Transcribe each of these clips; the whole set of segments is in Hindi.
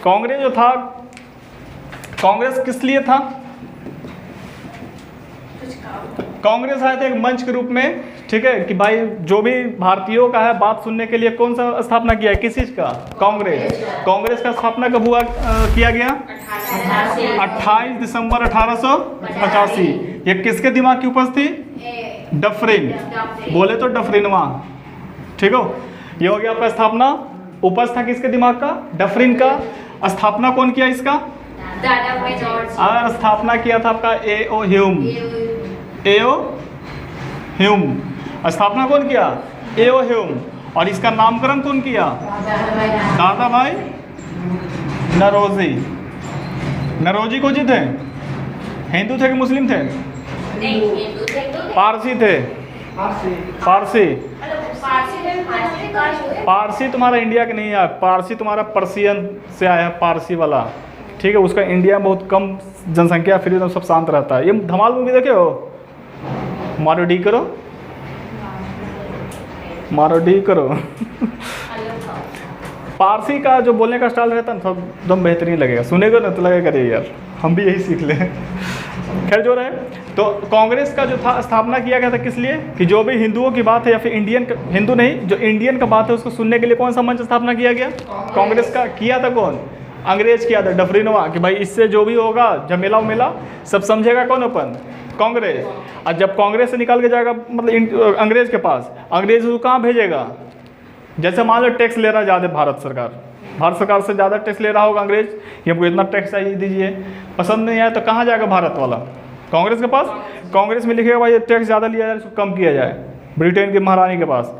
कांग्रेस जो था, कांग्रेस किस लिए था? कांग्रेस आए थे एक मंच के रूप में, ठीक है, कि भाई जो भी भारतीयों का है बात सुनने के लिए कौन सा स्थापना किया है, किस चीज़ का? कांग्रेस। कांग्रेस का स्थापना कब हुआ किया गया? 28 दिसंबर 1885। ये किसके दिमाग की उपज थी? डफरिन, बोले तो डफरिनवा, ठीक हो। ये हो गया आपका स्थापना। उपज था किसके दिमाग का? डफरिन का। स्थापना कौन किया इसका? और स्थापना किया था आपका ए.ओ. ह्यूम। ए.ओ. ह्यूम। स्थापना कौन किया? ए.ओ. ह्यूम। और इसका नामकरण कौन किया? दादा भाई नरोजी। नरोजी को जी थे? हिंदू थे कि मुस्लिम थे? पारसी थे। पारसी। पारसी तुम्हारा इंडिया का नहीं है, पारसी तुम्हारा पर्सियन से आया है, पारसी वाला, ठीक है। उसका इंडिया में बहुत कम जनसंख्या, फिर एकदम सब शांत रहता है। ये धमाल मूवी देखे हो? मारो डी करो, मारो डी करो। पारसी का जो बोलने का स्टाइल रहता है ना, एकदम बेहतरीन लगेगा, सुनेगा ना तो लगेगा अरे यार हम भी यही सीख लें। खैर जो रहे, तो कांग्रेस का जो था स्थापना किया गया था किस लिए? कि जो भी हिंदुओं की बात है या फिर इंडियन, हिंदू नहीं, जो इंडियन का बात है उसको सुनने के लिए कौन सा मंच स्थापना किया गया? कांग्रेस का। किया था कौन? अंग्रेज किया था, डफरिनवा, कि भाई इससे जो भी होगा झमेला उमेला सब समझेगा कौन? अपन कांग्रेस। और जब कांग्रेस से निकल के जाएगा मतलब अंग्रेज के पास, अंग्रेज उसको कहाँ भेजेगा? जैसे मान लो टैक्स ले रहा है ज़्यादा भारत सरकार से ज़्यादा टैक्स ले रहा होगा अंग्रेज, कि हमको इतना टैक्स चाहिए दीजिए, पसंद नहीं आया तो कहाँ जाएगा भारत वाला? कांग्रेस के पास। कांग्रेस में लिखेगा भाई ये टैक्स ज़्यादा लिया जाए, इसको कम किया जाए, ब्रिटेन की महारानी के पास।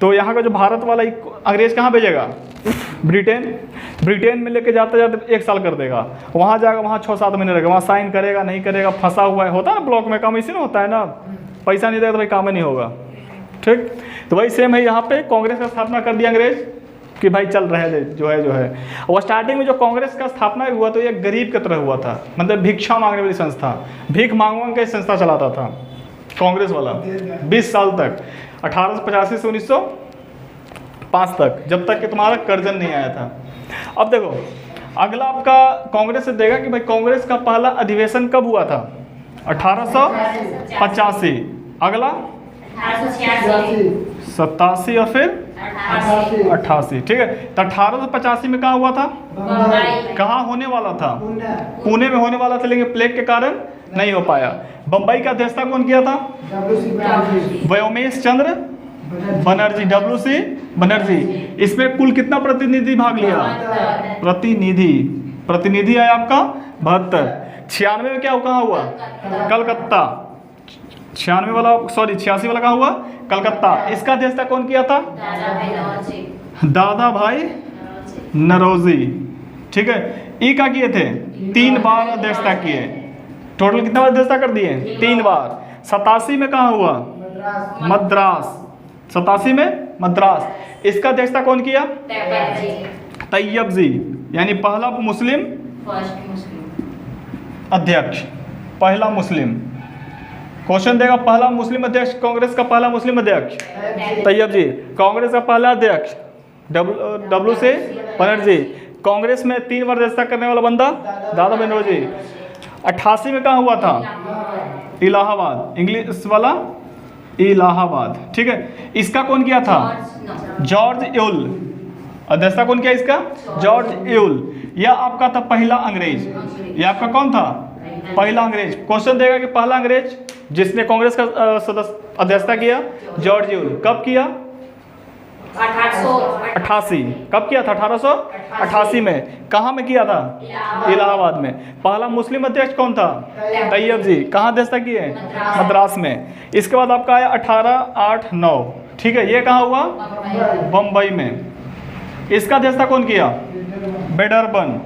तो यहाँ का जो भारत वाला अंग्रेज कहाँ भेजेगा? ब्रिटेन। ब्रिटेन में लेके जाते जाते 1 साल कर देगा, वहाँ जाएगा, वहाँ 6-7 महीने रहेगा, वहाँ साइन करेगा नहीं करेगा, फंसा हुआ है, होता है ना ब्लॉक में काम, इसी में होता है ना, पैसा नहीं देगा तो भाई काम ही नहीं होगा, ठीक। तो वही सेम है यहाँ पे, कांग्रेस का स्थापना कर दिया अंग्रेज कि भाई चल रहे थे जो है। और स्टार्टिंग में जो कांग्रेस का स्थापना हुआ तो ये गरीब की तरह हुआ था, मतलब भिक्षा मांगने वाली संस्था, भीख मांग के संस्था चलाता था कांग्रेस वाला 20 साल तक, 1885 से 1905 तक, जब तक कि तुम्हारा कर्जन नहीं आया था। अब देखो अगला आपका कांग्रेस से देगा कि भाई कांग्रेस का पहला अधिवेशन कब हुआ था? 1885। अगला 87 और फिर 88, ठीक है। तो 1885 में कहाँ हुआ था? कहाँ होने वाला था? पुणे में होने वाला था, लेकिन प्लेग के कारण नहीं हो पाया। बम्बई का अध्यक्षता कौन किया था? व्योमेश चंद्र बनर्जी, WC बनर्जी। इसमें कुल कितना प्रतिनिधि भाग लिया? प्रतिनिधि है आपका 72। 96 में क्या कहाँ हुआ? कलकत्ता। 86 वाला कहाँ हुआ? कलकत्ता। इसका अध्यक्षता कौन किया था? दादा भाई नरोजी, ठीक है। ई का किए थे 3 बार अध्यक्षता किए, टोटल कितना बार अध्यक्षता कर दिए? 3 बार। 87 में कहाँ हुआ? मद्रास। 87 में मद्रास। इसका अध्यक्षता कौन किया? तैयब जी, यानी पहला मुस्लिम अध्यक्ष, पहला मुस्लिम। क्वेश्चन देगा पहला मुस्लिम अध्यक्ष, कांग्रेस का पहला मुस्लिम अध्यक्ष तैयब जी। कांग्रेस का पहला अध्यक्ष WC बनर्जी। कांग्रेस में 3 बार अध्यक्षता करने वाला बंदा दादा भाई नौरोजी। 88 में कहाँ हुआ था? इलाहाबाद, इंग्लिश वाला इलाहाबाद, ठीक है। इसका कौन किया था? George Yule. अध्यक्षता कौन किया इसका? George Yule. यह आपका था पहला अंग्रेज। यह आपका कौन था? पहला अंग्रेज। क्वेश्चन देगा कि पहला अंग्रेज जिसने कांग्रेस का सदस्य अध्यक्षता किया, जॉर्ज यूल। कब किया? 88। कब किया था? 1888 में। कहाँ में किया था? इलाहाबाद में। पहला मुस्लिम अध्यक्ष कौन था? तैयब जी। कहाँ अध्यक्षता किए? मद्रास में। इसके बाद आपका आया 1889, ठीक है। ये कहाँ हुआ? बम्बई में। इसका अध्यक्षता कौन किया? बेडरबन।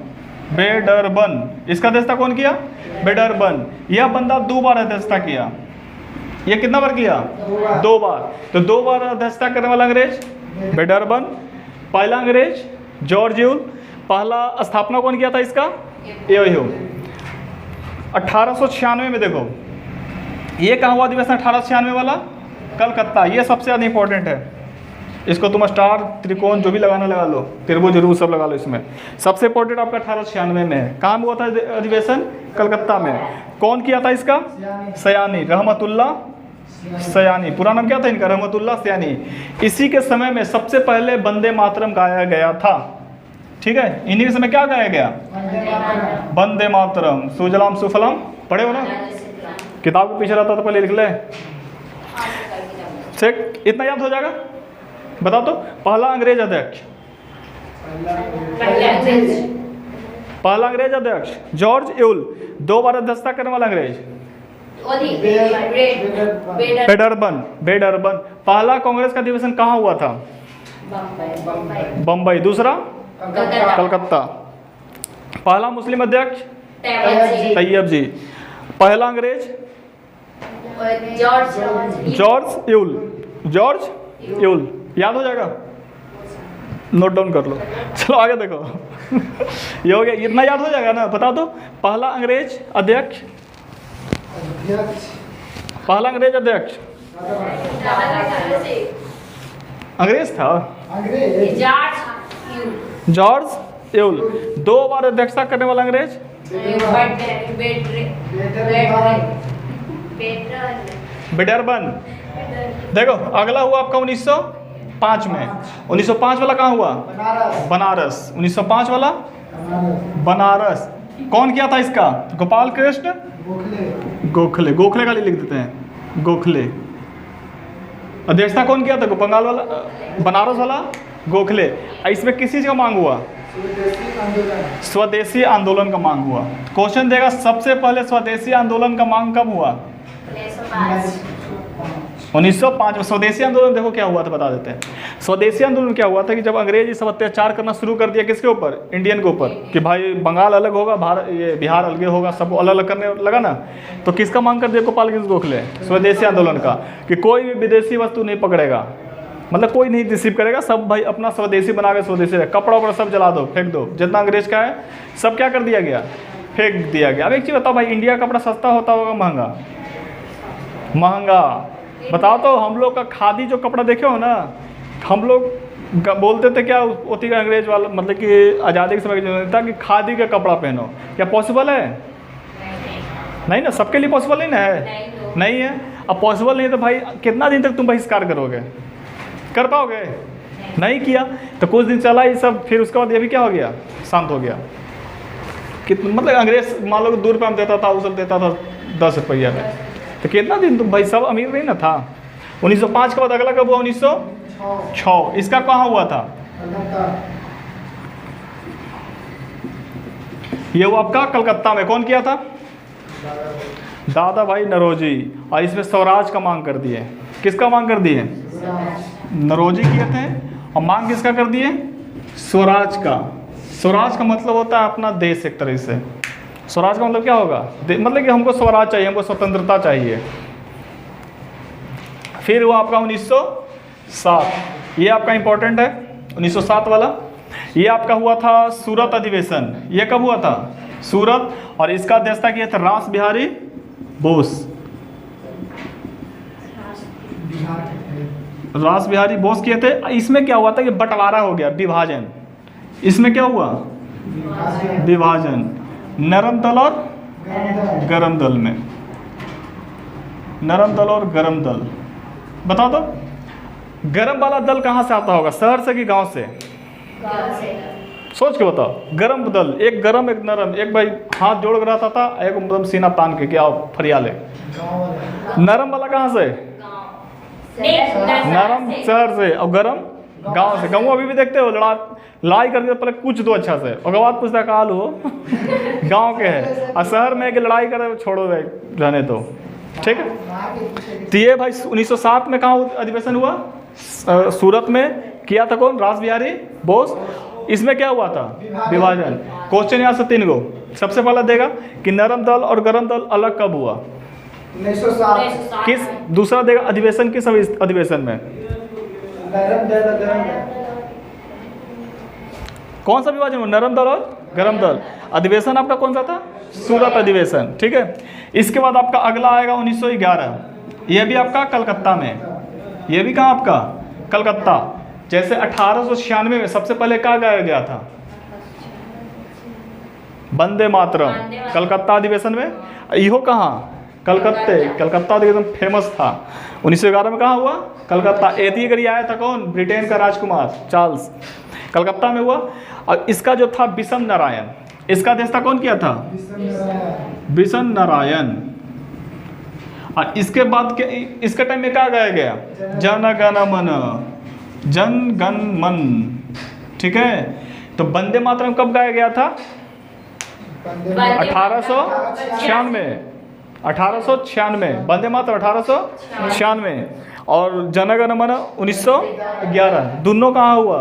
इसका अध्यक्षता कौन किया? बेडरबन। यह बंदा 2 बार अध्यक्षता किया। ये कितना बार किया? 2 बार। तो 2 बार अध्यक्षता करने वाला अंग्रेज बेडरबन, पहला अंग्रेज जॉर्ज यूल। पहला स्थापना कौन किया था इसका? ए.ओ. 1896 में देखो ये कहाँ हुआ अधिवेशन? 1896 वाला कलकत्ता। ये सबसे ज़्यादा इंपॉर्टेंट है। इसको तुम स्टार, त्रिकोण जो भी लगाना लगा लो, त्रिभुज जरूर सब लगा लो इसमें। सबसे इंपॉर्टेंट आपका 1896 में है। कहाँ में हुआ था अधिवेशन? कलकत्ता में। कौन किया था इसका? सयानी, रहमतुल्लाह सयानी। पूरा नाम क्या था इनका? रहमतुल्लाह सयानी। इसी के समय में सबसे पहले वंदे मातरम गाया गया था। ठीक है, इन्हीं के समय क्या गाया गया? वंदे मातरम। सुजलाम सुफलाम पढ़े हो ना, किताब के पीछे रहता तो पहले लिख ले। ठीक, इतना याद हो जाएगा। बता तो, पहला अंग्रेज अध्यक्ष, पहला अंग्रेज अध्यक्ष जॉर्ज यूल। 2 बार अध्यक्षता करने वाला अंग्रेज बेडरबन, बेडरबन। पहला कांग्रेस का अधिवेशन कहाँ हुआ था? बम्बई। दूसरा कलकत्ता। पहला मुस्लिम अध्यक्ष तैयब जी। पहला अंग्रेज जॉर्ज यूल, जॉर्ज यूल। याद हो जाएगा, नोट डाउन कर लो। चलो आगे देखो। ये हो गया, इतना याद हो जाएगा ना। बता दो, पहला अंग्रेज अध्यक्ष, पहला अंग्रेज अध्यक्ष अंग्रेज था जॉर्ज यूल। 2 बार अध्यक्षता करने वाला अंग्रेज बेडरबन। देखो अगला हुआ आपका 1905 में। 1905 वाला कहाँ हुआ? बनारस। 1905 वाला बनारस। कौन किया था इसका? गोपाल कृष्ण गोखले। गोखले का लिख देते हैं, गोखले। अध्यक्षता कौन किया था? बंगाल वाला, बनारस वाला गोखले। इसमें किस चीज़ का मांग हुआ? स्वदेशी आंदोलन का मांग हुआ। क्वेश्चन देगा सबसे पहले स्वदेशी आंदोलन का मांग कब हुआ? 1905 में। स्वदेशी आंदोलन देखो क्या हुआ था, बता देते हैं। स्वदेशी आंदोलन क्या हुआ था कि जब अंग्रेज सब अत्याचार करना शुरू कर दिया, किसके ऊपर? इंडियन के ऊपर, कि भाई बंगाल अलग होगा, ये बिहार अलग होगा, सबको अलग अलग करने लगा ना। तो किसका मांग कर दिया गोपाल कृष्ण गोखले? स्वदेशी आंदोलन का, कि कोई भी विदेशी वस्तु नहीं पकड़ेगा, मतलब कोई नहीं रिसीव करेगा, सब भाई अपना स्वदेशी बना के स्वदेशी रहे। कपड़ा वपड़ा सब जला दो, फेंक दो, जितना अंग्रेज का है सब क्या कर दिया गया? फेंक दिया गया। अब एक चीज़ बताओ भाई, इंडिया का कपड़ा सस्ता होता होगा महंगा? महंगा। बताओ तो, हम लोग का खादी जो कपड़ा देखे हो ना, हम लोग बोलते थे क्या होती का अंग्रेज वाला, मतलब कि आज़ादी के समय जो था कि खादी का कपड़ा पहनो। क्या पॉसिबल है? नहीं ना, सबके लिए पॉसिबल नहीं ना है, नहीं है। अब पॉसिबल नहीं है तो भाई कितना दिन तक तुम बहिष्कार करोगे? कर पाओगे? नहीं किया तो कुछ दिन चला ये सब, फिर उसके बाद ये भी क्या हो गया? शांत हो गया। कितना मतलब अंग्रेज मान लो 2 रुपये में देता था, वो सब देता था 10 रुपया में, तो कितना दिन तुम भाई सब अमीर नहीं ना था। 1905 के बाद अगला कब हुआ? 1906। इसका कहाँ हुआ था? ये वो आपका कलकत्ता में। कौन किया था? दादा भाई नौरोजी। और इसमें स्वराज का मांग कर दिए। किसका मांग कर दिए? नौरोजी किए थे। और मांग किसका कर दिए? स्वराज का। स्वराज का मतलब होता है अपना देश। एक तरह से स्वराज का मतलब क्या होगा? मतलब कि हमको स्वराज चाहिए, हमको स्वतंत्रता चाहिए। फिर वो आपका 1907, ये आपका इंपॉर्टेंट है 1907 वाला। ये आपका हुआ था सूरत अधिवेशन। ये कब हुआ था? सूरत। और इसका अध्यक्षता किया था रास बिहारी बोस। रास बिहारी बोस किए थे। इसमें क्या हुआ था कि बंटवारा हो गया, विभाजन। इसमें क्या हुआ? विभाजन। नरम दल और गरम दल में। नरम दल और गरम दल। बताओ तो, गरम वाला दल कहाँ से आता होगा? शहर से कि गांव से? सोच के बताओ। गरम दल, एक गरम एक नरम। एक भाई हाथ जोड़ के रहता था, एक मतलब सीना तान के क्या फरिया ले। नरम वाला कहाँ से? नरम शहर से, और गरम गांव से। गाँव अभी भी देखते हो लड़ाई करके पहले कुछ दो अच्छा से, और बाद पूछता काल हो गांव के है। और शहर में कि लड़ाई करे छोड़ो रहने तो, ठीक है। तो ये भाई 1907 में कहाँ अधिवेशन हुआ? सूरत में। किया था कौन? रास बिहारी बोस। इसमें क्या हुआ था? विभाजन। क्वेश्चन यहाँ से 3 गो। सबसे पहला देगा कि नरम दल और गरम दल अलग कब हुआ? 1907। किस? दूसरा देगा अधिवेशन किस अधिवेशन में? कौन सा विभाजन हुआ? नरम दल और गरम दल। अधिवेशन आपका कौन सा था? सूरत अधिवेशन, ठीक है। इसके बाद आपका अगला आएगा 1911। यह भी आपका कलकत्ता में। यह भी कहाँ आपका? कलकत्ता। जैसे 1896 में सबसे पहले क्या गाया गया था? वंदे मातरम। कलकत्ता अधिवेशन में, इहो कहाँ? कलकत्ता अधिवेशन फेमस था 1911 में। कहाँ हुआ? कलकत्ता। एती अगर आया था कौन? ब्रिटेन का राजकुमार चार्ल्स, कलकत्ता में हुआ। और इसका जो था बिशन नारायण, इसका अध्यक्षता कौन किया था? बिशन नारायण। और इसके बाद के इसके टाइम में क्या गाया गया? जन गण मन, जन गण मन, ठीक है। तो वंदे मातरम कब गाया गया था? 1896। वंदे मातरम 1896 और जन गण मन 1911। दोनों कहाँ हुआ?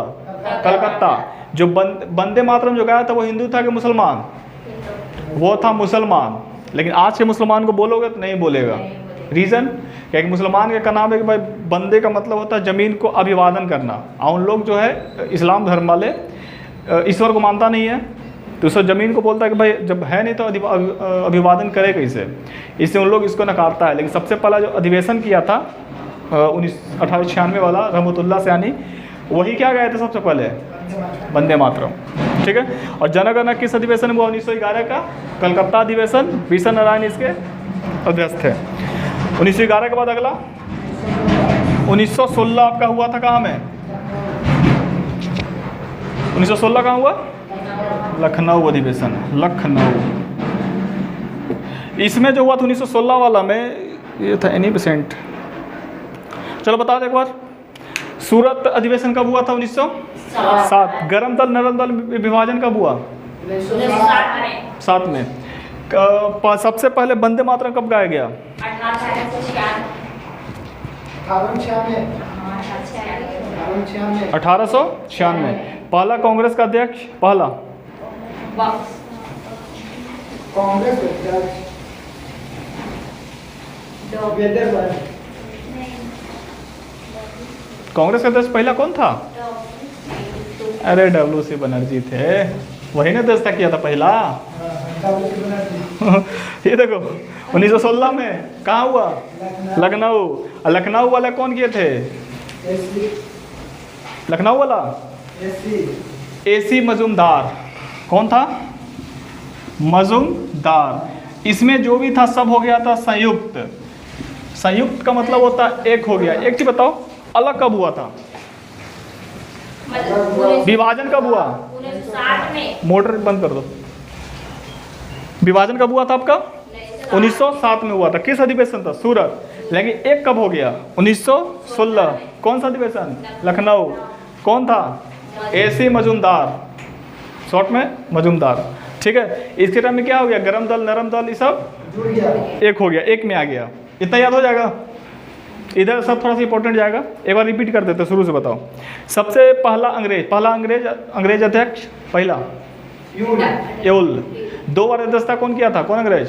कलकत्ता। जो वंदे मातरम जो गाया था वो हिंदू था कि मुसलमान? वो था मुसलमान। लेकिन आज के मुसलमान को बोलोगे तो नहीं बोलेगा। रीज़न क्या कि मुसलमान का नाम है कि भाई बंदे का मतलब होता है ज़मीन को अभिवादन करना, और उन लोग जो है इस्लाम धर्म वाले ईश्वर को मानता नहीं है, तो उसको ज़मीन को बोलता है कि भाई जब है नहीं तो अभिवादन करे कैसे, इससे उन लोग इसको नकारता है। लेकिन सबसे पहला जो अधिवेशन किया था 1896 वाला रहमतुल्लाह सयानी, वही क्या गए थे सबसे पहले? वंदे मातरम, ठीक है। और जनगणना किस अधिवेशन में हुआ? 1911 का कलकत्ता अधिवेशन। बिशन नारायण इसके अध्यक्ष थे। 1911 के बाद अगला 1916 आपका हुआ था कहाँ में? 1916 कहाँ हुआ? लखनऊ अधिवेशन, लखनऊ। इसमें जो हुआ था 1916 वाला में, ये था एनी बेसेंट। चलो बता दे एक बार, सूरत अधिवेशन कब हुआ था? 1907। गरम दल नरम दल विभाजन कब हुआ? 1907 में। सबसे पहले वंदे मातरम कब गाया गया? 1896। पहला कांग्रेस का अध्यक्ष, पहला कांग्रेस कांग्रेस का अध्यक्ष पहला कौन था? अरे WC बनर्जी थे, वही ने अध्यक्षता किया था पहला। ये देखो 1916 में कहाँ हुआ? लखनऊ। लखनऊ वाला कौन किए थे? लखनऊ वाला AC मजूमदार। कौन था? मजूमदार। इसमें जो भी था सब हो गया था संयुक्त। संयुक्त का मतलब होता है एक हो गया। एक चीज बताओ, अलग कब हुआ था? विभाजन कब हुआ? 1960 में। मोटर बंद कर दो। विभाजन कब हुआ था आपका? 1907 में हुआ था। किस अधिवेशन था? सूरत। लेकिन एक कब हो गया? 1916। कौन सा अधिवेशन? लखनऊ। कौन था? AC मजूमदार, शॉर्ट में मजूमदार, ठीक है। इसके टाइम में क्या हो गया? गरम दल नरम दल ये सब एक हो गया, एक में आ गया। इतना याद हो जाएगा। इधर सब थोड़ा सा इंपॉर्टेंट जाएगा, एक बार रिपीट कर देते शुरू से बताओ। सबसे पहला अंग्रेज अध्यक्ष, पहला यूल। 2 बार अध्यक्षता कौन किया था? कौन अंग्रेज?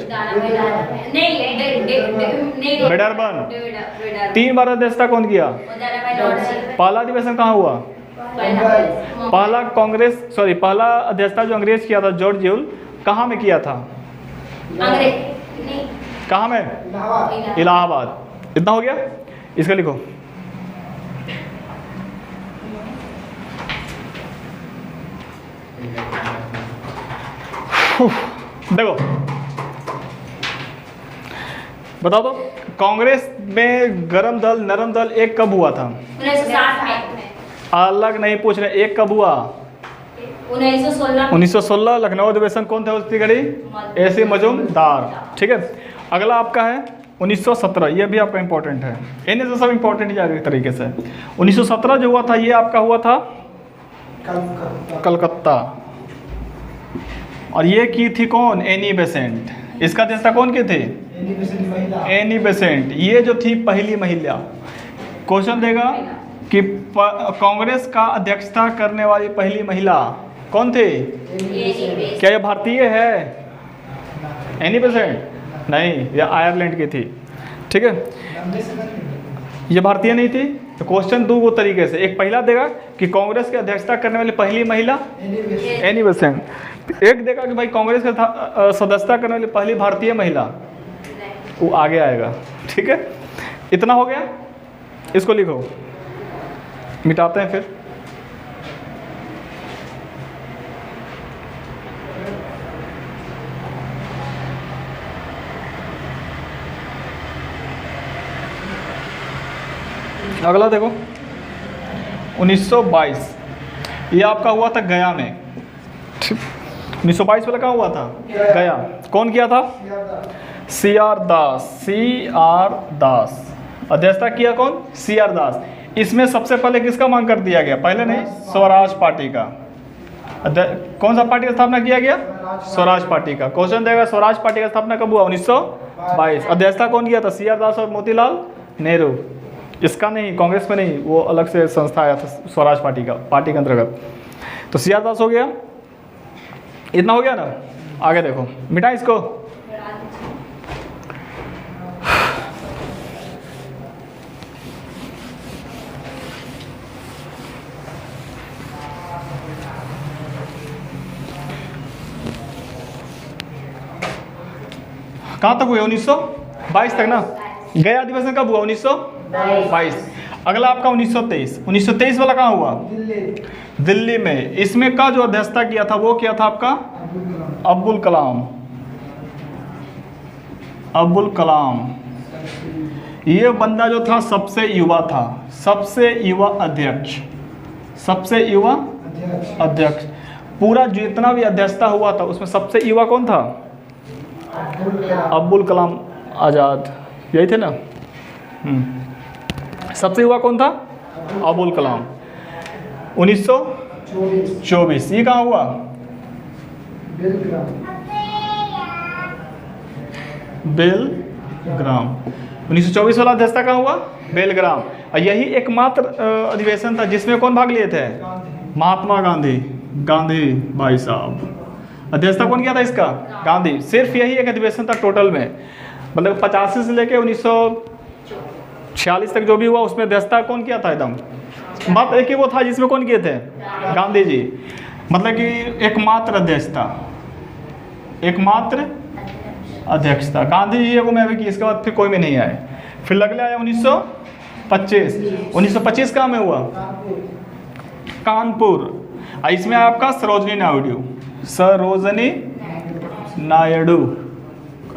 बेडरबन। 3 बार अध्यक्षता कौन किया? पहला अधिवेशन कहाँ हुआ? पहला अध्यक्षता जो अंग्रेज किया था जॉर्ज यूल, कहाँ में किया था? कहाँ में? इलाहाबाद। इतना हो गया, इसका लिखो। देखो बताओ तो, कांग्रेस में गरम दल नरम दल एक कब हुआ था? 1960 में। अलग नहीं पूछ रहे, एक कब हुआ? 1916। लखनऊ अधिवेशन कौन थे उसकी घड़ी? AC मजूमदार, ठीक है। अगला आपका है 1917। ये भी आपका इंपॉर्टेंट है, इन्हें तो सब इंपॉर्टेंट जाएगा एक तरीके से। 1917 जो हुआ था ये आपका हुआ था कलकत्ता। और ये की थी कौन? Annie Besant. इसका अध्यक्षता कौन की थी? Annie Besant. ये जो थी पहली महिला। क्वेश्चन देगा कि कांग्रेस का अध्यक्षता करने वाली पहली महिला कौन थी? क्या ये भारतीय है? एनी बेसेंट नहीं, ये आयरलैंड की थी, ठीक है। ये भारतीय नहीं थी। तो क्वेश्चन दो तरीके से, एक पहला देगा कि कांग्रेस की अध्यक्षता करने वाली पहली महिला एनी बेसेंट, एक देगा कि भाई कांग्रेस का सदस्यता करने वाली पहली भारतीय महिला, वो आगे आएगा, ठीक है। इतना हो गया, इसको लिखो, मिटाते हैं फिर। अगला देखो 1922, ये आपका हुआ था गया में। 1922 वाला कहाँ हुआ था? गया। कौन किया था? CR दास। अध्यक्षता किया कौन? CR दास। इसमें सबसे पहले किसका मांग कर दिया गया? पहले नहीं, स्वराज पार्टी का। कौन सा पार्टी का स्थापना किया गया? स्वराज पार्टी का। क्वेश्चन देगा स्वराज पार्टी का स्थापना कब हुआ? 1922। अध्यक्षता कौन किया था? CR दास और मोतीलाल नेहरू। इसका नहीं, कांग्रेस में नहीं, वो अलग से संस्था आया था स्वराज पार्टी का, पार्टी के अंतर्गत। तो CR दास हो गया, इतना हो गया ना। आगे देखो, मिटा इसको। कहाँ तक हुए? 1922 तक ना। गया अधिवेशन कब हुआ? 1922। अगला आपका 1923। 1923 वाला कहाँ हुआ? दिल्ली में। इसमें का जो अध्यक्षता किया था वो क्या था आपका? अब्दुल कलाम। ये बंदा जो था सबसे युवा था, सबसे युवा अध्यक्ष। पूरा जितना भी अध्यक्षता हुआ था उसमें सबसे युवा कौन था? अब्दुल कलाम आज़ाद, यही थे ना। सबसे युवा कौन था? अब्दुल कलाम। 1924। ये कहाँ हुआ? बेलग्राम। 1924 वाला अध्यक्षता कहाँ हुआ? बेलग्राम। और यही एकमात्र अधिवेशन था जिसमें कौन भाग लिए थे? महात्मा गांधी भाई साहब। अध्यक्षता कौन किया था इसका? गांधी। सिर्फ यही एक अधिवेशन था टोटल में, मतलब 85 से लेके 1946 तक जो भी हुआ उसमें अध्यक्षता कौन किया था? एकदम बात एक ही वो था जिसमें कौन किए थे? गांधी जी। मतलब कि एकमात्र अध्यक्षता गांधी जी एगो में की, इसके बाद फिर कोई में नहीं आए। फिर लगले आया 1925। 1925 कहाँ में हुआ? कानपुर। इसमें आपका सरोजनी नायडू।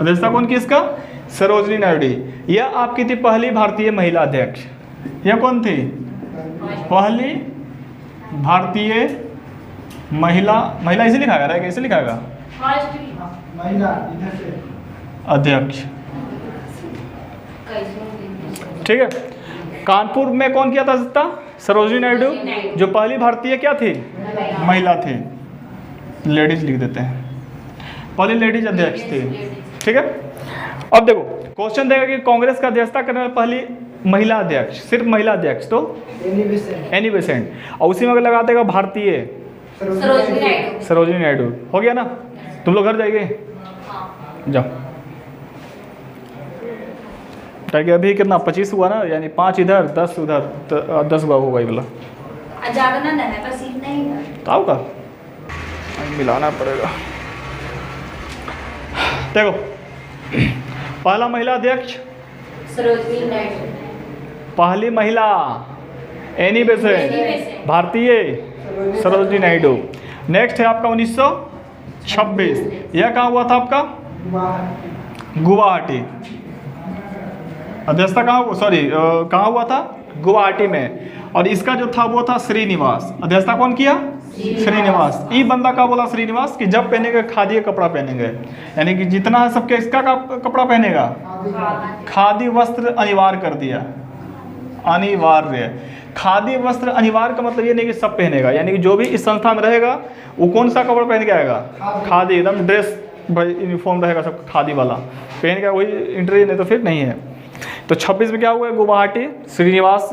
अध्यक्षता कौन की इसका? सरोजनी नायडू। यह आपकी थी पहली भारतीय महिला अध्यक्ष। यह कौन थी? पहली भारतीय महिला इसे लिखा गया, कैसे लिखा गया? अध्यक्ष। ठीक है। कानपुर में कौन किया था? सरोजनी नायडू, जो पहली भारतीय क्या थी? महिला थी। लेडीज लिख देते हैं, पहली लेडीज अध्यक्ष थी। ठीक है। अब देखो क्वेश्चन देगा कि कांग्रेस का अध्यक्षता करने वाली पहली महिला अध्यक्ष, सिर्फ महिला अध्यक्ष तो एनी बेसेंट, और उसी में अगर लगा देगा भारतीय सरोजनी नायडू। हो गया ना। तुम लोग घर जाइए, जाओ। ताकि अभी कितना 25 हुआ ना, यानी 5 इधर 10 उधर, 10 हुआ होगा ये वाला। तो आओ का मिलाना पड़ेगा। देखो पहला महिला अध्यक्ष सरोजनी नायडू। पहली महिला एनी बेसेंट भारतीय सरोजनी नायडू। नेक्स्ट है आपका 1926। यह कहाँ हुआ था आपका? गुवाहाटी। अध्यक्षता कहाँ हुआ था? गुवाहाटी में। और इसका जो था वो था श्रीनिवास। अध्यक्षता कौन किया? श्रीनिवास। ये बंदा का बोला श्रीनिवास कि जब पहनेंगे खादी का कपड़ा पहनेंगे, यानी कि जितना है सबके इसका कपड़ा पहनेगा, खादी वस्त्र अनिवार्य कर दिया। अनिवार्य खादी वस्त्र अनिवार्य का मतलब ये नहीं कि सब पहनेगा, यानी कि जो भी इस संस्था में रहेगा वो कौन सा कपड़ा पहन के आएगा? खादी, एकदम ड्रेस भाई यूनिफॉर्म रहेगा सब खादी वाला पहन के, वही इंटरव्यू, नहीं तो फिर नहीं है। तो 26 में क्या हुआ? गुवाहाटी। श्रीनिवास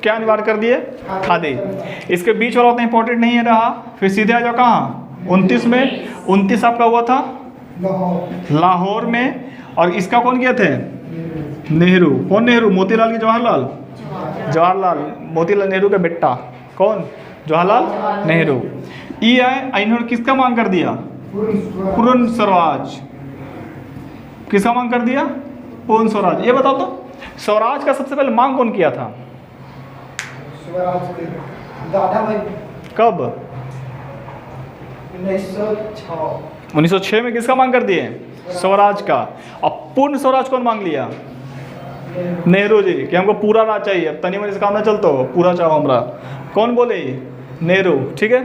क्या अनिवार्य कर दिए? खादी। इसके बीच वाला उतना इंपॉर्टेंट नहीं है रहा। फिर सीधे आ जाओ कहाँ? 29 में। 29 आपका हुआ था लाहौर में। और इसका कौन किए थे? नेहरू। कौन नेहरू? मोतीलाल की जवाहरलाल मोतीलाल नेहरू का बेटा। कौन? जवाहरलाल नेहरू। ये है इन्होंने किसका मांग कर दिया? पूर्ण स्वराज। किसका मांग कर दिया? पूर्ण स्वराज। ये बताओ तो स्वराज का सबसे पहले मांग कौन किया था? कब? 1906 में किसका मांग कर दिए? स्वराज का। और पूर्ण स्वराज कौन मांग लिया? नेहरू जी कि हमको पूरा राज चाहिए, अब तनी मनी से काम ना चलता हो, पूरा चाहो हमरा। कौन बोले ये? नेहरू। ठीक है,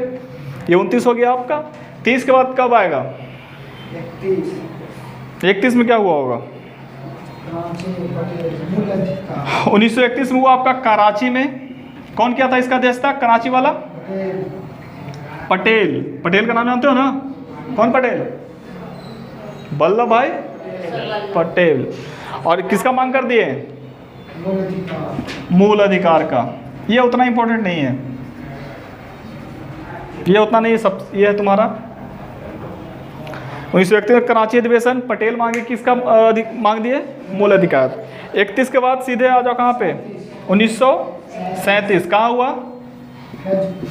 ये 29 हो गया आपका। 30 के बाद कब आएगा? 31 में क्या हुआ होगा? 1931 में हुआ आपका कराची में। कौन किया था इसका देश था कराची वाला? पटेल। पटेल का नाम जानते हो ना? कौन पटेल? वल्लभ भाई पटेल। और किसका मांग कर दिए? मूल अधिकार का। ये उतना इंपॉर्टेंट नहीं है, ये उतना नहीं है, सब ये है तुम्हारा 1931 में कराची अधिवेशन। पटेल मांगे किसका मांग दिए? मूल अधिकार। 31 के बाद सीधे आ जाओ कहाँ पे? 1937 कहाँ हुआ?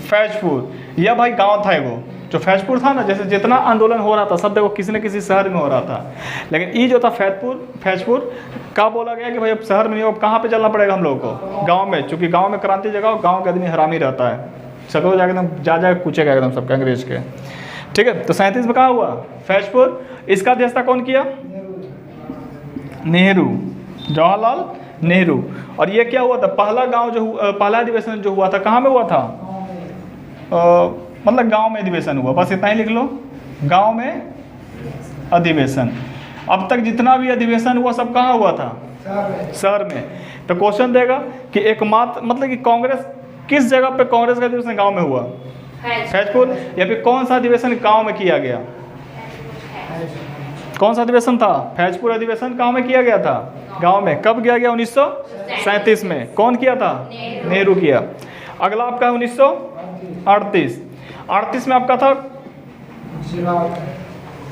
फैजपुर। यह भाई गांव था वो जो फैजपुर था ना, जैसे जितना आंदोलन हो रहा था सब देखो किसी न किसी शहर में हो रहा था, लेकिन ये जो था फैजपुर का बोला गया कि भाई अब शहर में नहीं, अब कहाँ पे चलना पड़ेगा हम लोगों को? गांव में, चूंकि गांव में क्रांति जगह, गांव के आदमी हरामी रहता है, सबको जाकर एकदम जा कूचेगा एकदम सबका अंग्रेज के। ठीक है, तो 37 में कहाँ हुआ? फैजपुर। इसका अध्यक्षता कौन किया? नेहरू, जवाहरलाल नेहरू। और ये क्या हुआ था? पहला गांव जो पहला अधिवेशन जो हुआ था कहाँ में हुआ था? मतलब गांव में अधिवेशन हुआ, बस इतना ही लिख लो, गांव में अधिवेशन। अब तक जितना भी अधिवेशन हुआ सब कहाँ हुआ था? शहर में। तो क्वेश्चन देगा कि एकमात्र मतलब कि कांग्रेस किस जगह पे कांग्रेस का अधिवेशन गांव में हुआ? फैजपुर। या फिर कौन सा अधिवेशन गांव में किया गया? कौन सा अधिवेशन था? फैजपुर अधिवेशन गांव में किया गया था, गांव में। कब किया गया? 1937 में। कौन किया था? नेहरू किया। अगला आपका 1938। 38 में आपका था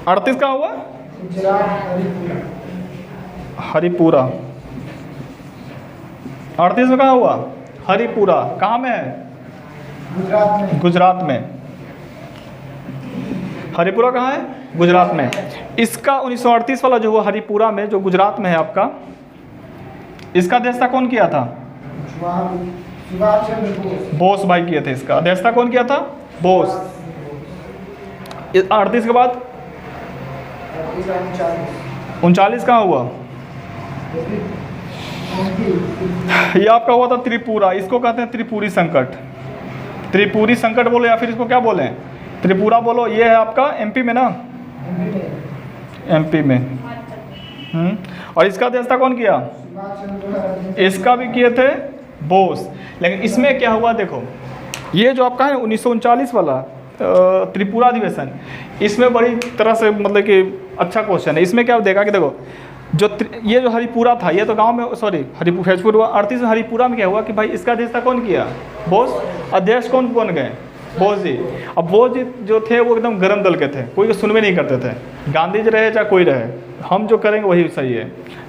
38 का हुआ हरिपुरा। 38 में कहाँ हुआ? हरिपुरा। कहाँ में है? गुजरात में। हरिपुरा कहाँ है? गुजरात में। इसका 1938 वाला जो हुआ हरिपुरा में, जो गुजरात में है आपका, इसका अध्यक्षता कौन किया था? बोस भाई किए थे। इसका अध्यक्षता कौन किया था? बोस। 38 के बाद 39 कहाँ हुआ? ये आपका हुआ था त्रिपुरा। इसको कहते हैं त्रिपुरी संकट। त्रिपुरी संकट बोलो या फिर इसको क्या बोले? त्रिपुरा बोलो। ये है आपका एमपी में ना, एमपी में। और इसका अध्यक्षता कौन किया? इसका भी किए थे बोस। लेकिन इसमें क्या हुआ देखो, ये जो आपका है 1939 वाला त्रिपुरा अधिवेशन, इसमें बड़ी तरह से मतलब कि अच्छा क्वेश्चन है। इसमें क्या देगा कि देखो जो ये जो हरिपुरा था, ये तो गांव में, सॉरी फैजपुर हुआ। 38 में हरिपुरा में क्या हुआ कि भाई इसका अध्यक्षता कौन किया? बोस। अध्यक्ष कौन बन गए? बोस जी। अब बोस जी जो थे वो एकदम गरम दल के थे, कोई को सुनवे नहीं करते थे, गांधी जी रहे चाहे कोई रहे, हम जो करेंगे वही सही है।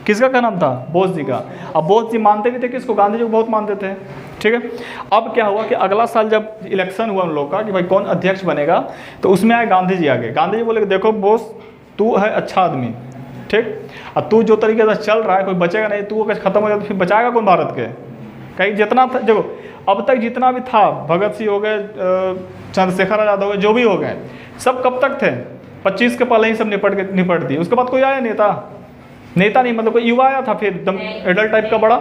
किसका क्या नाम था? बोस जी का। अब बोस जी मानते भी थे किसको? गांधी जी को बहुत मानते थे। ठीक है, अब क्या हुआ कि अगला साल जब इलेक्शन हुआ उन लोग का कि भाई कौन अध्यक्ष बनेगा, तो उसमें आए गांधी जी आगे। गांधी जी बोले कि देखो बोस, तू है अच्छा आदमी, ठीक, अब तू जो तरीके से चल रहा है कोई बचेगा नहीं, तू अगर खत्म हो जाए तो फिर बचाएगा कौन भारत के? कहीं जितना था, देखो अब तक जितना भी था, भगत सिंह हो गए, चंद्रशेखर आजाद हो गए, जो भी हो गए, सब कब तक थे? 25 के पहले ही सब निपट दिए। उसके बाद कोई आया नेता नहीं, मतलब कोई युवा आया था फिर एकदम एडल्ट टाइप का बड़ा?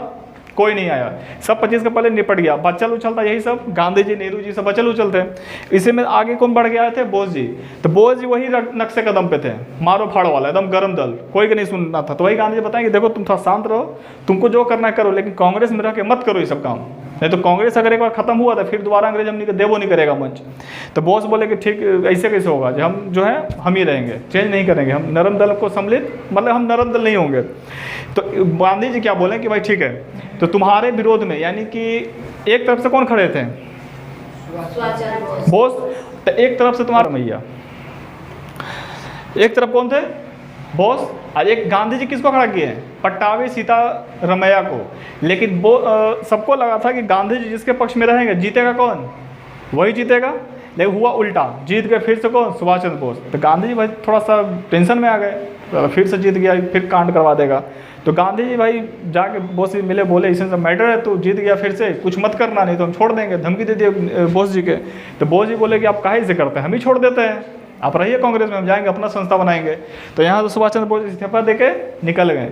कोई नहीं आया। सब 25 के पहले निपट गया। बचल उछलता यही सब, गांधी जी नेहरू जी सब बचल उछलते। इसी में आगे कौन बढ़ गया थे? बोस जी। तो बोस जी वही नक्शे कदम पे थे, मारो फाड़ वाला, एकदम गरम दल, कोई का नहीं सुनना था। तो वही गांधी जी बताएंगे देखो तुम थोड़ा शांत रहो, तुमको जो करना है करो, लेकिन कांग्रेस में रह के मत करो ये सब काम, नहीं तो कांग्रेस अगर एक बार खत्म हुआ तो फिर दोबारा अंग्रेज हमने देवो नहीं करेगा मंच। तो बोस बोले कि ठीक, ऐसे कैसे होगा, जो हम जो है हम ही रहेंगे, चेंज नहीं करेंगे, हम नरम दल को सम्मिलित, मतलब हम नरम दल नहीं होंगे। तो गांधी जी क्या बोले कि भाई ठीक है, तो तुम्हारे विरोध में, यानी कि एक तरफ से कौन खड़े थे? बोस। तो एक तरफ से तुम्हारा मैया, एक तरफ कौन थे? बोस। और एक गांधी जी किसको खड़ा किए? पट्टाभी सीतारमैया को। लेकिन वो सबको लगा था कि गांधी जी जिसके पक्ष में रहेंगे जीतेगा कौन? वही जीतेगा, लेकिन हुआ उल्टा, जीत गए फिर से कौन? सुभाष चंद्र बोस। तो गांधी जी भाई थोड़ा सा टेंशन में आ गए, तो फिर से जीत गया, फिर कांड करवा देगा। तो गांधी जी भाई जाके बोस से मिले, बोले इसमें मैटर है, तो जीत गया फिर से, कुछ मत करना नहीं तो हम छोड़ देंगे, धमकी दे दिए बोस जी के। तो बोस जी बोले कि आप काहे से करते हैं, हम ही छोड़ देते हैं। आप रहिए कांग्रेस में, हम जाएंगे अपना संस्था बनाएंगे। तो यहाँ तो सुभाष चंद्र बोस इस्तीफा देके निकल गए।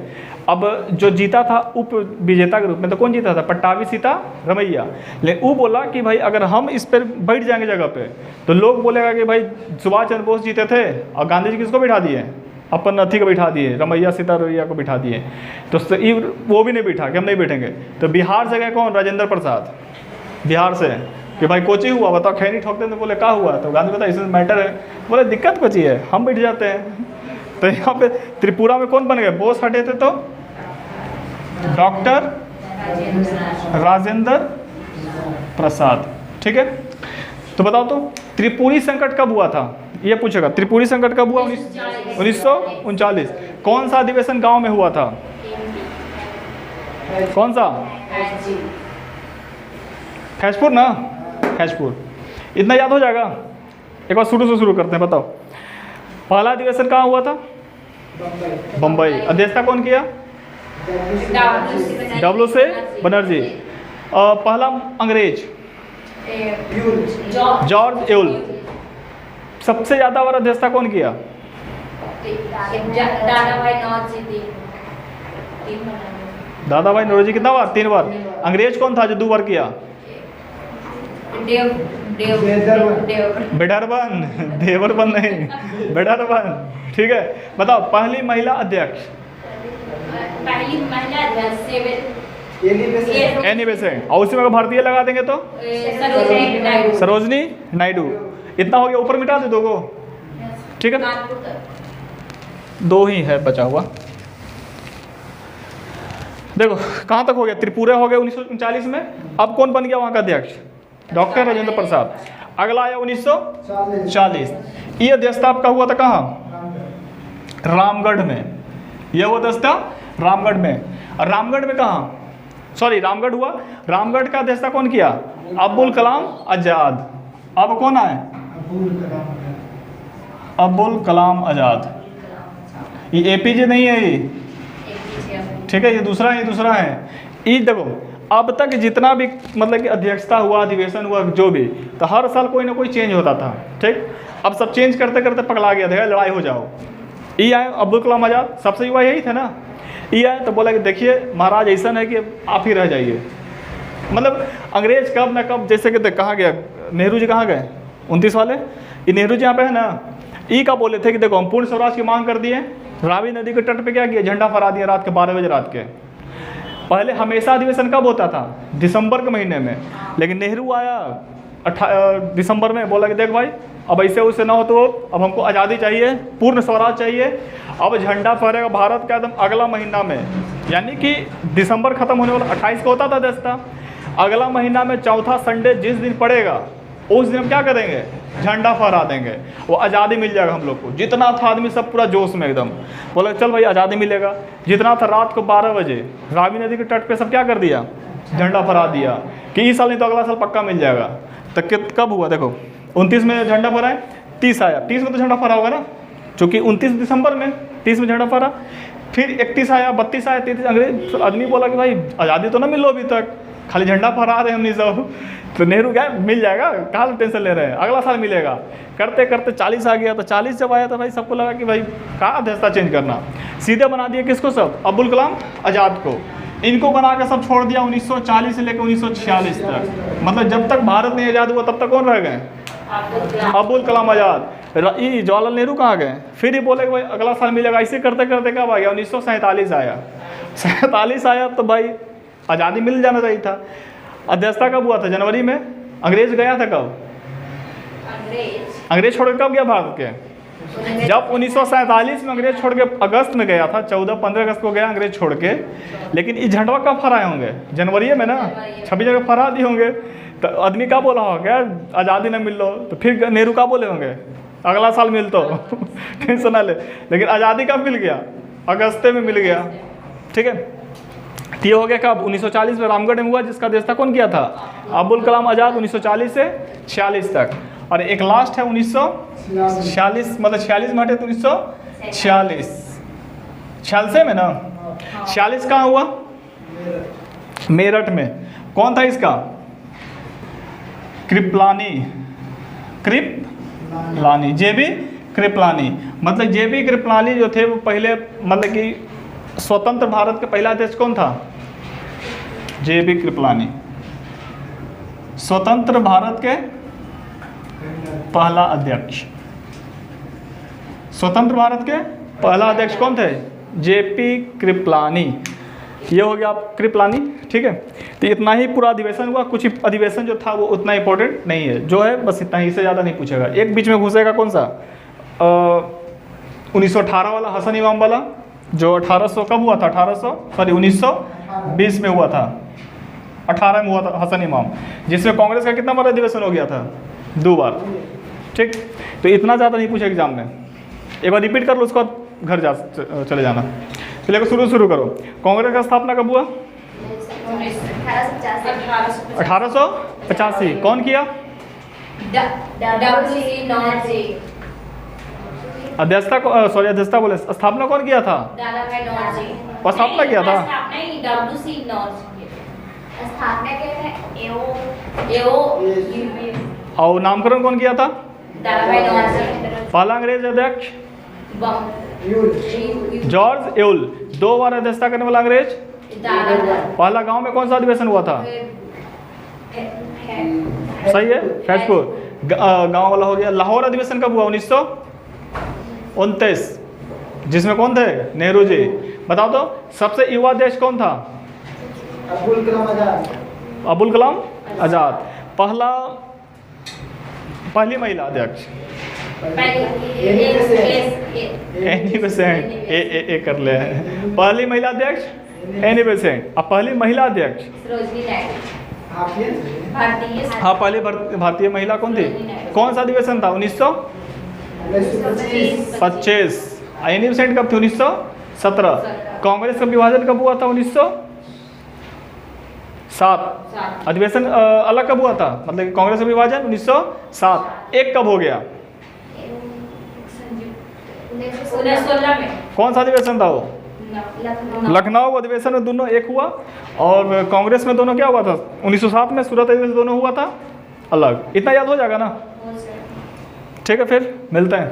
अब जो जीता था उप विजेता के रूप में, तो कौन जीता था? पट्टाभी सीतारमैया। लेकिन वो बोला कि भाई अगर हम इस पर बैठ जाएंगे जगह पे तो लोग बोलेगा कि भाई सुभाष चंद्र बोस जीते थे और गांधी जी किसको बिठा दिए? अपन अथी को बिठा दिए, रमैया सीतारमैया को बिठा दिए। तो वो भी नहीं बिठा कि हम नहीं बैठेंगे। तो बिहार से गए कौन? राजेंद्र प्रसाद, बिहार से, कि भाई कोची हुआ बताओ, खैनी ठोक दें। तो बोले क्या हुआ? तो गांधी बताया इसमें मैटर है। बोले दिक्कत कोची है, हम बैठ जाते हैं। तो यहाँ पे त्रिपुरा में कौन बन गए? बोस हटे थे तो डॉक्टर राजेंद्र प्रसाद। ठीक है, तो बताओ तो त्रिपुरी संकट कब हुआ था? ये पूछेगा, त्रिपुरी संकट कब हुआ? 1939। कौन सा अधिवेशन गांव में हुआ था? कौन सा? खैजपुर ना, खैजपुर। इतना याद हो जाएगा? एक बार शुरू से शुरू करते हैं, बताओ। पहला अधिवेशन कहाँ हुआ था? बम्बई। अध्यक्षता कौन किया? डब्ल्यू से बनर्जी। पहला अंग्रेज जॉर्ज एउल। सबसे ज़्यादा बार अध्यक्षता कौन किया? दादा भाई नौरोजी। कितना बार? 3 बार। अंग्रेज कौन था जो 2 बार किया? बेडरबन, देवरबन नहीं, बेडरबन। ठीक है, बताओ पहली महिला अध्यक्ष? Annie Besant. और उसी में भारतीय लगा देंगे तो सरोजनी नायडू। इतना हो गया, ऊपर मिटा दे 2 को। ठीक है, 2 ही है बचा हुआ। देखो कहाँ तक हो गया? त्रिपुरा हो गया 1939 में। अब कौन बन गया वहाँ का अध्यक्ष? डॉक्टर राजेंद्र प्रसाद। अगला आया 1940। ये अध्यक्षता आपका हुआ था कहाँ? रामगढ़ में। यह हुआ अध्यक्षता रामगढ़ में। और रामगढ़ में कहाँ? सॉरी, रामगढ़ हुआ। रामगढ़ का अध्यक्षता कौन किया? अब्दुल कलाम आजाद। अब कौन आए? अब्दुल कलाम आजाद। ये एपीजे नहीं है ये, ठीक है, ये दूसरा है। ये देखो अब तक जितना भी मतलब कि अध्यक्षता हुआ, अधिवेशन हुआ, जो भी, तो हर साल कोई ना कोई चेंज होता था। ठीक, अब सब चेंज करते करते पगला गया था, लड़ाई हो जाओ। ये आए अब्दुल कलाम आजाद, सबसे युवा यही थे ना। ये आए तो बोला कि देखिए महाराज ऐसा है कि आप ही रह जाइए। मतलब अंग्रेज कब ना कब, जैसे कि कहाँ गया नेहरू जी, कहाँ गए 29 वाले? ये नेहरू जी यहाँ पे है ना। ई का बोले थे कि देखो हम पूर्ण स्वराज की मांग कर दिए। रावी नदी के तट पे क्या किया? झंडा फहरा दिया रात के 12 बजे रात के। पहले हमेशा अधिवेशन कब होता था? दिसंबर के महीने में। लेकिन नेहरू आया दिसंबर में, बोला कि देख भाई अब ऐसे वैसे ना हो, तो अब हमको आज़ादी चाहिए, पूर्ण स्वराज चाहिए। अब झंडा फहरेगा भारत का एकदम अगला महीना में, यानी कि दिसंबर खत्म होने वाला 28 को होता था दस्ता। अगला महीना में चौथा संडे जिस दिन पड़ेगा उस दिन हम क्या करेंगे? झंडा फहरा देंगे। वो आज़ादी मिल जाएगा हम लोग को। जितना था आदमी सब पूरा जोश में एकदम, बोला चल भाई आज़ादी मिलेगा। जितना था रात को 12 बजे रावी नदी के तट पे सब क्या कर दिया? झंडा फहरा दिया कि इस साल नहीं तो अगला साल पक्का मिल जाएगा। तो कब हुआ? देखो 29 में झंडा फहराए, 30 आया, 30 में तो झंडा फहरा होगा ना, चूँकि 29 दिसंबर में, 30 में झंडा फहरा। फिर 31 आया, 32 आया, 33। अंग्रेज आदमी बोला कि भाई आज़ादी तो ना मिलो अभी तक, खाली झंडा फहरा रहे हम नहीं सब। तो नेहरू क्या मिल जाएगा, कहाँ टेंशन ले रहे हैं, अगला साल मिलेगा। करते करते 40 आ गया। तो 40 जब आया तो भाई सबको लगा कि भाई कहाँ अध्यक्षता चेंज करना, सीधे बना दिया किसको? सब अब्दुल कलाम आज़ाद को। इनको बना के सब छोड़ दिया 1940 से लेकर 1946 तक। मतलब जब तक भारत नहीं आज़ाद हुआ तब तक कौन रह गए? अब्दुल कलाम आज़ाद। ये जवाहरलाल नेहरू कहाँ गए? फिर ये बोले कि भाई अगला साल मिलेगा। ऐसे करते करते कब आ गया? 1947 आया। 47 आया तो भाई आज़ादी मिल जाना चाहिए था। अध्यक्षता कब हुआ था? जनवरी में। अंग्रेज गया था कब? अंग्रेज छोड़ के कब गया भारत के? जब 1947 में अंग्रेज छोड़ के अगस्त में गया था, 14-15 अगस्त को गया अंग्रेज छोड़ के। लेकिन ये झंडा कब फहराए होंगे? जनवरी में ना, 26 जगह फहरा दिए होंगे। तो आदमी क्या बोला होगा? आज़ादी न मिल लो। तो फिर नेहरू का बोले होंगे अगला साल मिल तो टेंशन ना ले। लेकिन आज़ादी कब मिल गया? अगस्त में मिल गया। ठीक है, ये हो गया कब? 1940 में रामगढ़ में हुआ, जिसका अध्यक्षता कौन किया था? अब्दुल कलाम आज़ाद। 1940 से 46 तक। और एक लास्ट है 1946, मतलब 46 में हटे तो 1946, 46 में ना। 46 कहाँ हुआ? मेरठ में। कौन था इसका? कृपलानी, JB कृपलानी, मतलब जेबी कृपलानी जो थे वो पहले, मतलब कि स्वतंत्र भारत के पहला अध्यक्ष कौन था? जेबी कृपलानी स्वतंत्र भारत के पहला अध्यक्ष। स्वतंत्र भारत के पहला अध्यक्ष कौन थे? जेपी कृपलानी। ये हो गया कृपलानी, ठीक है। तो इतना ही पूरा अधिवेशन हुआ। कुछ अधिवेशन जो था वो उतना इंपॉर्टेंट नहीं है, जो है बस इतना ही, इससे ज़्यादा नहीं पूछेगा। एक बीच में घुसेगा कौन सा, 1918 वाला, हसन इमाम वाला, जो 1800 कब हुआ था? 1920 में हुआ था, 18 में हुआ था हसन इमाम, जिसमें कांग्रेस का कितना बार अधिवेशन हो गया था? 2 बार, ठीक। तो इतना ज़्यादा नहीं पूछा एग्जाम में। एक बार रिपीट कर लो, उसके बाद घर जा चले जाना। चलिए शुरू करो। कांग्रेस का स्थापना कब हुआ? 1885। कौन किया? अध्यक्षता बोले, स्थापना कौन किया था? स्थापना किया था? और नामकरण कौन किया था? पहला अंग्रेज अध्यक्ष जॉर्ज एउल। 2 बार अध्यक्षता करने वाला अंग्रेज। पहला गांव में कौन सा अधिवेशन हुआ था? सही है, फैजपुर गांव वाला हो गया। लाहौर अधिवेशन कब हुआ? 1929, जिसमें कौन थे? नेहरू जी। बताओ तो सबसे युवा देश कौन था? अब्दुल कलाम आजाद। अबुल कलाम आजाद। पहली महिला अध्यक्ष एनी बेसेंट। ए कर ले। पहली महिला अध्यक्ष एनी बेसेंट। अब पहली महिला अध्यक्ष हाँ, पहली भारतीय महिला कौन थी? कौन सा अधिवेशन था? 1925। एनी बेसेंट कब थी? 1917। कांग्रेस का विभाजन कब हुआ था? 1907। अधिवेशन अलग कब हुआ था? मतलब कि कांग्रेस का विभाजन 1907। एक कब हो गया? 1916 में। कौन सा अधिवेशन था वो? लखनऊ अधिवेशन में दोनों एक हुआ। और कांग्रेस में दोनों क्या हुआ था? 1907 में सूरत अधिवेशन दोनों हुआ था अलग। इतना याद हो जाएगा ना? ठीक है, फिर मिलते हैं।